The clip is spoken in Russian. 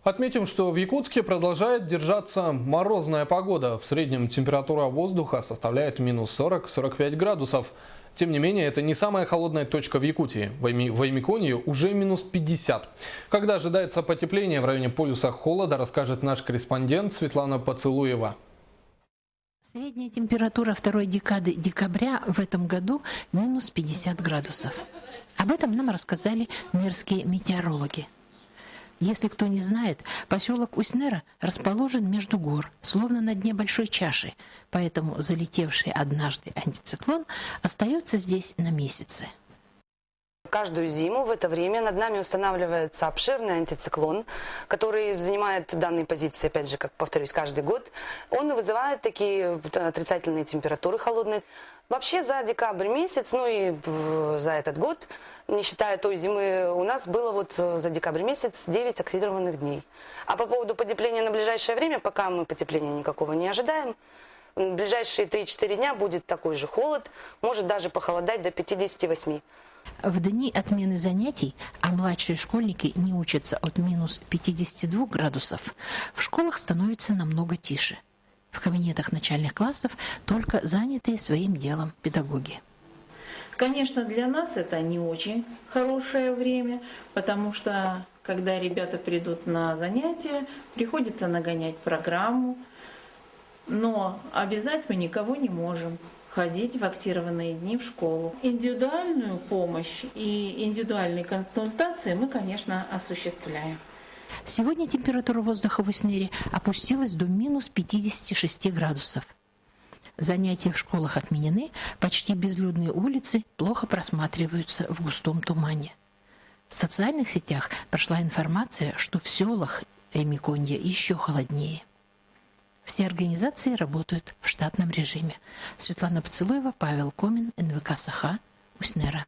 Отметим, что в Якутске продолжает держаться морозная погода. В среднем температура воздуха составляет минус 40-45 градусов. Тем не менее, это не самая холодная точка в Якутии. В Аймиконии уже минус 50. Когда ожидается потепление в районе полюса холода, расскажет наш корреспондент Светлана Поцелуева. Средняя температура второй декады декабря в этом году минус 50 градусов. Об этом нам рассказали нерские метеорологи. Если кто не знает, поселок Уснера расположен между гор, словно на дне большой чаши, поэтому залетевший однажды антициклон остается здесь на месяцы. Каждую зиму в это время над нами устанавливается обширный антициклон, который занимает данные позиции, опять же, как повторюсь, каждый год. Он вызывает такие отрицательные температуры холодные. Вообще за декабрь месяц, ну и за этот год, не считая той зимы, у нас было вот за декабрь месяц 9 оксидированных дней. А по поводу потепления на ближайшее время, пока мы потепления никакого не ожидаем, в ближайшие 3-4 дня будет такой же холод, может даже похолодать до 58. В дни отмены занятий, а младшие школьники не учатся от минус 52 градусов, в школах становится намного тише. В кабинетах начальных классов только занятые своим делом педагоги. Конечно, для нас это не очень хорошее время, потому что, когда ребята придут на занятия, приходится нагонять программу, но обязать мы никого не можем ходить в актированные дни в школу. Индивидуальную помощь и индивидуальные консультации мы, конечно, осуществляем. Сегодня температура воздуха в Уснере опустилась до минус 56 градусов. Занятия в школах отменены, почти безлюдные улицы плохо просматриваются в густом тумане. В социальных сетях прошла информация, что в селах Аймиконья еще холоднее. Все организации работают в штатном режиме. Светлана Поцелуева, Павел Комин, НВК «Саха», Уснера.